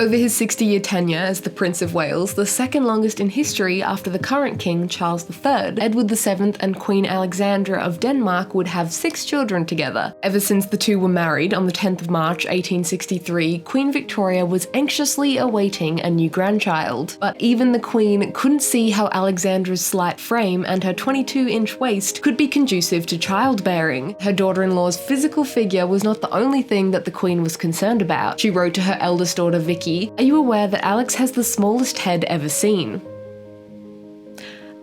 Over his 60-year tenure as the Prince of Wales, the second longest in history after the current king, Charles III, Edward VII and Queen Alexandra of Denmark would have 6 children together. Ever since the two were married on the 10th of March 1863, Queen Victoria was anxiously awaiting a new grandchild. But even the Queen couldn't see how Alexandra's slight frame and her 22-inch waist could be conducive to childbearing. Her daughter-in-law's physical figure was not the only thing that the Queen was concerned about. She wrote to her eldest daughter Vicky, "Are you aware that Alix has the smallest head ever seen?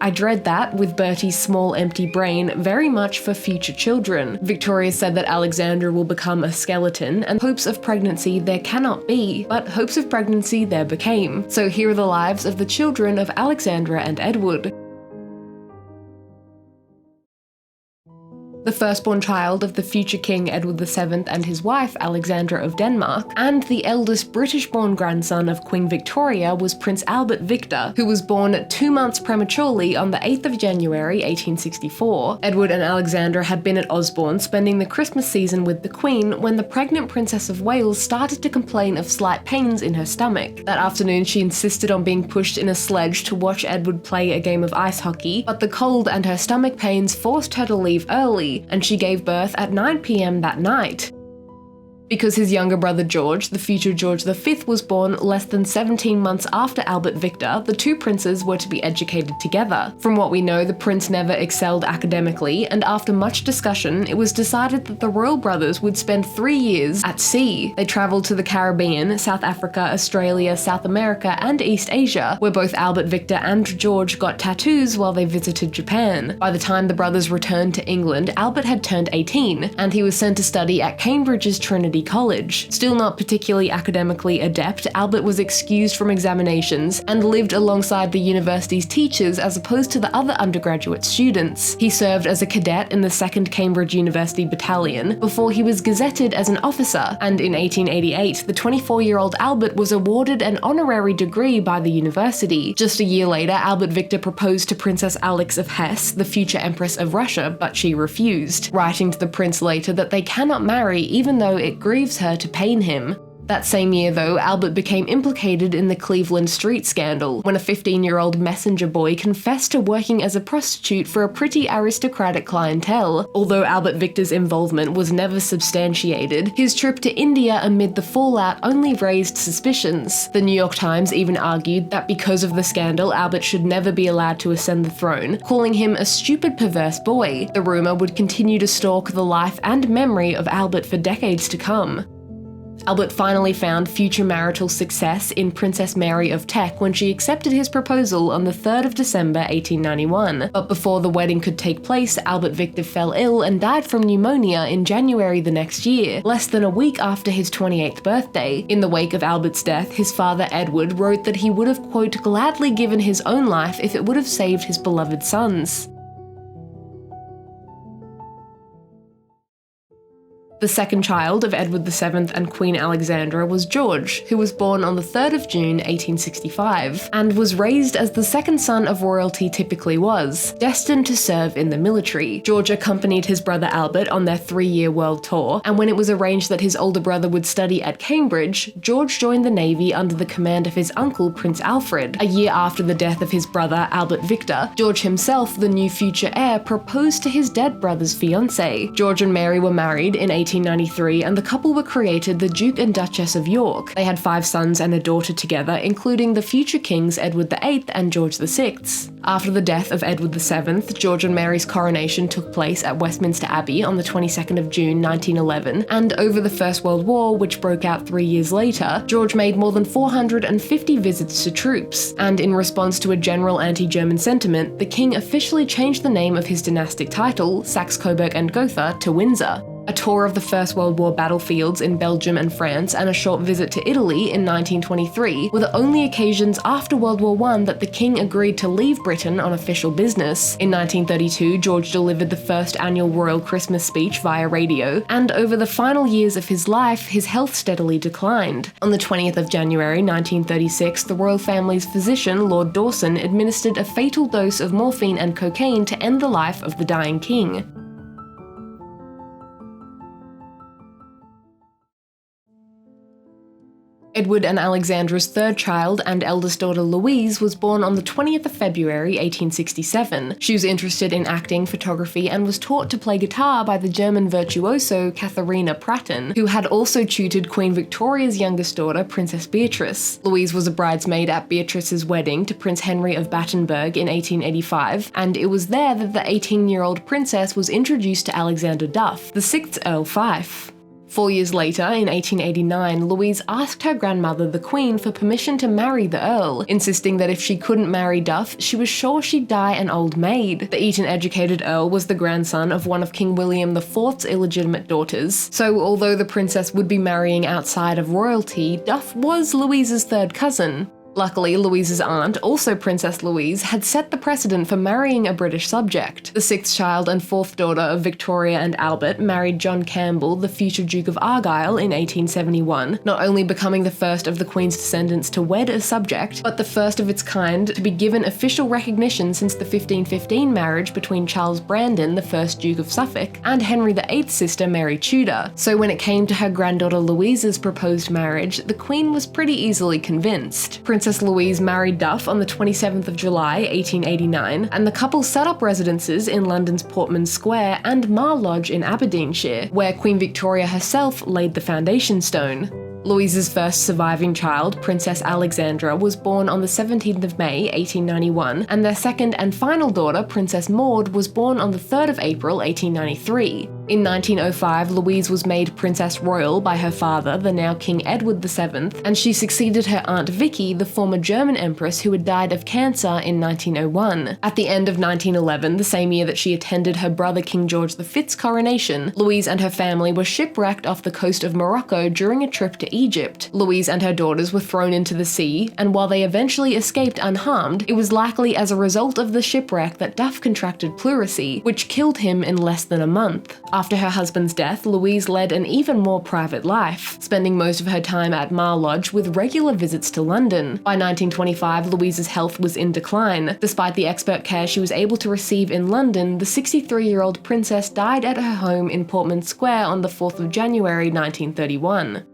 I dread that, with Bertie's small empty brain, very much for future children. Victoria said that Alexandra will become a skeleton, and hopes of pregnancy there cannot be, but hopes of pregnancy there became. So here are the lives of the children of Alexandra and Edward. The firstborn child of the future King Edward VII and his wife Alexandra of Denmark, and the eldest British-born grandson of Queen Victoria was Prince Albert Victor, who was born 2 months prematurely on the 8th of January 1864. Edward and Alexandra had been at Osborne spending the Christmas season with the Queen when the pregnant Princess of Wales started to complain of slight pains in her stomach. That afternoon she insisted on being pushed in a sledge to watch Edward play a game of ice hockey, but the cold and her stomach pains forced her to leave early, and she gave birth at 9 p.m. that night. Because his younger brother George, the future George V, was born less than 17 months after Albert Victor, the two princes were to be educated together. From what we know, the prince never excelled academically, and after much discussion, it was decided that the royal brothers would spend 3 years at sea. They travelled to the Caribbean, South Africa, Australia, South America, and East Asia, where both Albert Victor and George got tattoos while they visited Japan. By the time the brothers returned to England, Albert had turned 18, and he was sent to study at Cambridge's Trinity College. Still not particularly academically adept, Albert was excused from examinations and lived alongside the university's teachers as opposed to the other undergraduate students. He served as a cadet in the 2nd Cambridge University Battalion before he was gazetted as an officer, and in 1888, the 24-year-old Albert was awarded an honorary degree by the university. Just a year later, Albert Victor proposed to Princess Alix of Hesse, the future Empress of Russia, but she refused, writing to the prince later that they cannot marry even though it grieves her to pain him. That same year, though, Albert became implicated in the Cleveland street scandal, when a 15-year-old messenger boy confessed to working as a prostitute for a pretty aristocratic clientele. Although Albert Victor's involvement was never substantiated, his trip to India amid the fallout only raised suspicions. The New York Times even argued that because of the scandal, Albert should never be allowed to ascend the throne, calling him a stupid, perverse boy. The rumor would continue to stalk the life and memory of Albert for decades to come. Albert finally found future marital success in Princess Mary of Teck when she accepted his proposal on the 3rd of December 1891. But before the wedding could take place, Albert Victor fell ill and died from pneumonia in January the next year, less than a week after his 28th birthday. In the wake of Albert's death, his father Edward wrote that he would have, quote, gladly given his own life if it would have saved his beloved sons. The second child of Edward VII and Queen Alexandra was George, who was born on the 3rd of June 1865, and was raised as the second son of royalty typically was, destined to serve in the military. George accompanied his brother Albert on their 3-year world tour, and when it was arranged that his older brother would study at Cambridge, George joined the Navy under the command of his uncle Prince Alfred. A year after the death of his brother Albert Victor, George himself, the new future heir, proposed to his dead brother's fiancée. George and Mary were married in 1893, and the couple were created the Duke and Duchess of York. They had 5 sons and a daughter together, including the future kings Edward VIII and George VI. After the death of Edward VII, George and Mary's coronation took place at Westminster Abbey on the 22nd of June 1911, and over the First World War, which broke out 3 years later, George made more than 450 visits to troops, and in response to a general anti-German sentiment, the king officially changed the name of his dynastic title, Saxe-Coburg and Gotha, to Windsor. A tour of the First World War battlefields in Belgium and France, and a short visit to Italy in 1923 were the only occasions after World War I that the king agreed to leave Britain on official business. In 1932, George delivered the first annual royal Christmas speech via radio, and over the final years of his life, his health steadily declined. On the 20th of January 1936, the royal family's physician, Lord Dawson, administered a fatal dose of morphine and cocaine to end the life of the dying king. Edward and Alexandra's third child and eldest daughter Louise was born on the 20th of February 1867. She was interested in acting, photography, and was taught to play guitar by the German virtuoso Katharina Pratten, who had also tutored Queen Victoria's youngest daughter, Princess Beatrice. Louise was a bridesmaid at Beatrice's wedding to Prince Henry of Battenberg in 1885, and it was there that the 18-year-old princess was introduced to Alexander Duff, the 6th Earl Fife. 4 years later, in 1889, Louise asked her grandmother, the Queen, for permission to marry the Earl, insisting that if she couldn't marry Duff, she was sure she'd die an old maid. The Eton-educated Earl was the grandson of one of King William IV's illegitimate daughters, so although the princess would be marrying outside of royalty, Duff was Louise's third cousin. Luckily, Louise's aunt, also Princess Louise, had set the precedent for marrying a British subject. The sixth child and fourth daughter of Victoria and Albert married John Campbell, the future Duke of Argyll, in 1871, not only becoming the first of the Queen's descendants to wed a subject, but the first of its kind to be given official recognition since the 1515 marriage between Charles Brandon, the first Duke of Suffolk, and Henry VIII's sister Mary Tudor. So when it came to her granddaughter Louise's proposed marriage, the Queen was pretty easily convinced. Princess Louise married Duff on the 27th of July, 1889, and the couple set up residences in London's Portman Square and Mar Lodge in Aberdeenshire, where Queen Victoria herself laid the foundation stone. Louise's first surviving child, Princess Alexandra, was born on the 17th of May, 1891, and their second and final daughter, Princess Maud, was born on the 3rd of April, 1893. In 1905, Louise was made Princess Royal by her father, the now King Edward VII, and she succeeded her aunt Vicky, the former German empress who had died of cancer in 1901. At the end of 1911, the same year that she attended her brother King George V's coronation, Louise and her family were shipwrecked off the coast of Morocco during a trip to Egypt. Louise and her daughters were thrown into the sea, and while they eventually escaped unharmed, it was likely as a result of the shipwreck that Duff contracted pleurisy, which killed him in less than a month. After her husband's death, Louise led an even more private life, spending most of her time at Mar Lodge with regular visits to London. By 1925, Louise's health was in decline. Despite the expert care she was able to receive in London, the 63-year-old princess died at her home in Portman Square on the 4th of January 1931.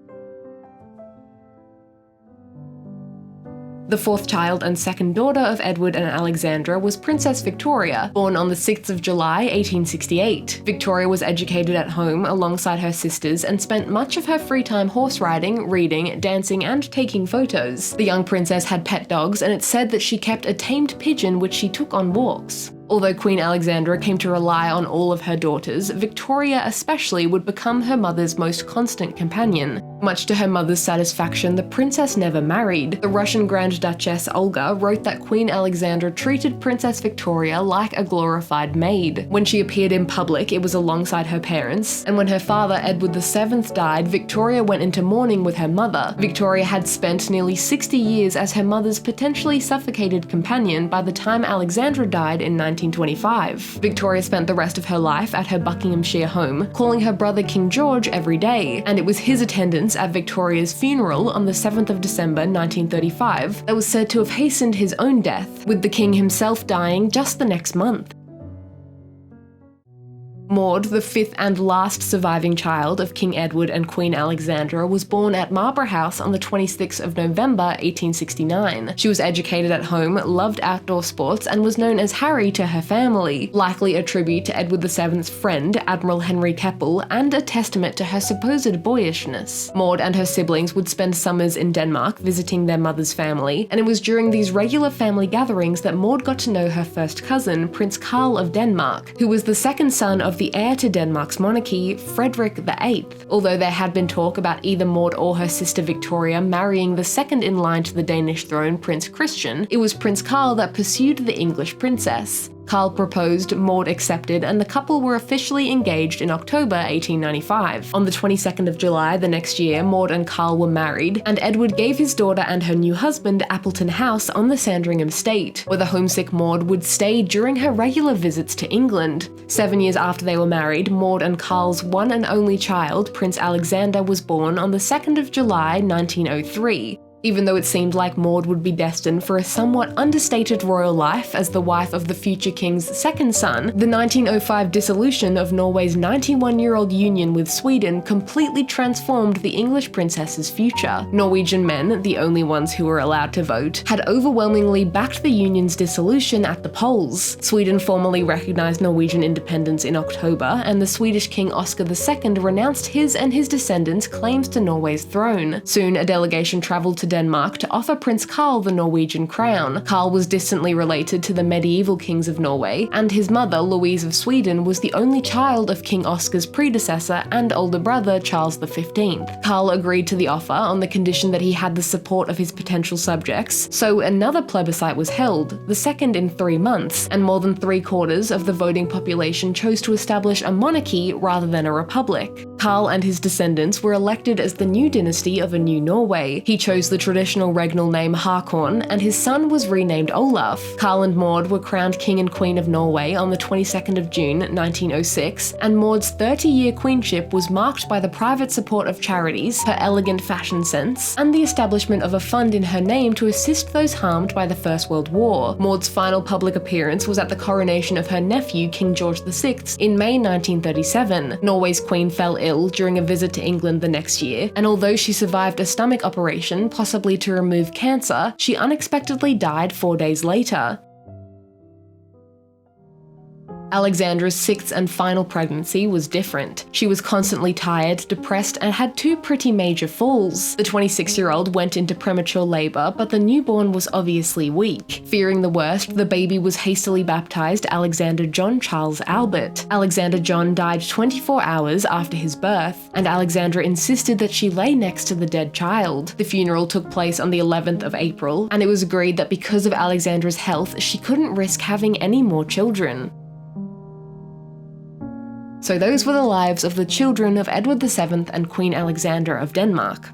The fourth child and second daughter of Edward and Alexandra was Princess Victoria, born on the 6th of July, 1868. Victoria was educated at home alongside her sisters and spent much of her free time horse riding, reading, dancing, and taking photos. The young princess had pet dogs, and it's said that she kept a tamed pigeon which she took on walks. Although Queen Alexandra came to rely on all of her daughters, Victoria especially would become her mother's most constant companion. Much to her mother's satisfaction, the princess never married. The Russian Grand Duchess Olga wrote that Queen Alexandra treated Princess Victoria like a glorified maid. When she appeared in public, it was alongside her parents, and when her father Edward VII died, Victoria went into mourning with her mother. Victoria had spent nearly 60 years as her mother's potentially suffocated companion by the time Alexandra died in 1925. Victoria spent the rest of her life at her Buckinghamshire home, calling her brother King George every day, and it was his attendance at Victoria's funeral on the 7th of December 1935 that was said to have hastened his own death, with the king himself dying just the next month. Maud, the fifth and last surviving child of King Edward and Queen Alexandra, was born at Marlborough House on the 26th of November 1869. She was educated at home, loved outdoor sports, and was known as Harry to her family, likely a tribute to Edward VII's friend, Admiral Henry Keppel, and a testament to her supposed boyishness. Maud and her siblings would spend summers in Denmark visiting their mother's family, and it was during these regular family gatherings that Maud got to know her first cousin, Prince Carl of Denmark, who was the second son of the heir to Denmark's monarchy, Frederick VIII. Although there had been talk about either Maud or her sister Victoria marrying the second in line to the Danish throne, Prince Christian, it was Prince Carl that pursued the English princess. Carl proposed, Maud accepted, and the couple were officially engaged in October 1895. On the 22nd of July the next year, Maud and Carl were married, and Edward gave his daughter and her new husband Appleton House on the Sandringham estate, where the homesick Maud would stay during her regular visits to England. 7 years after they were married, Maud and Carl's one and only child, Prince Alexander, was born on the 2nd of July 1903. Even though it seemed like Maud would be destined for a somewhat understated royal life as the wife of the future king's second son, the 1905 dissolution of Norway's 91-year-old union with Sweden completely transformed the English princess's future. Norwegian men, the only ones who were allowed to vote, had overwhelmingly backed the union's dissolution at the polls. Sweden formally recognized Norwegian independence in October, and the Swedish King Oscar II renounced his and his descendants' claims to Norway's throne. Soon, a delegation traveled to Denmark to offer Prince Carl the Norwegian crown. Carl was distantly related to the medieval kings of Norway, and his mother, Louise of Sweden, was the only child of King Oscar's predecessor and older brother, Charles XV. Carl agreed to the offer on the condition that he had the support of his potential subjects, so another plebiscite was held, the second in 3 months, and more than 3/4 of the voting population chose to establish a monarchy rather than a republic. Carl and his descendants were elected as the new dynasty of a new Norway. He chose the traditional regnal name Håkon, and his son was renamed Olaf. Carl and Maud were crowned King and Queen of Norway on the 22nd of June 1906, and Maud's 30-year queenship was marked by the private support of charities, her elegant fashion sense, and the establishment of a fund in her name to assist those harmed by the First World War. Maud's final public appearance was at the coronation of her nephew, King George VI, in May 1937. Norway's queen fell ill during a visit to England the next year, and although she survived a stomach operation, possibly to remove cancer, she unexpectedly died 4 days later. Alexandra's 6th and final pregnancy was different. She was constantly tired, depressed, and had 2 pretty major falls. The 26-year-old went into premature labour, but the newborn was obviously weak. Fearing the worst, the baby was hastily baptised Alexander John Charles Albert. Alexander John died 24 hours after his birth, and Alexandra insisted that she lay next to the dead child. The funeral took place on the 11th of April, and it was agreed that because of Alexandra's health, she couldn't risk having any more children. So those were the lives of the children of Edward VII and Queen Alexandra of Denmark.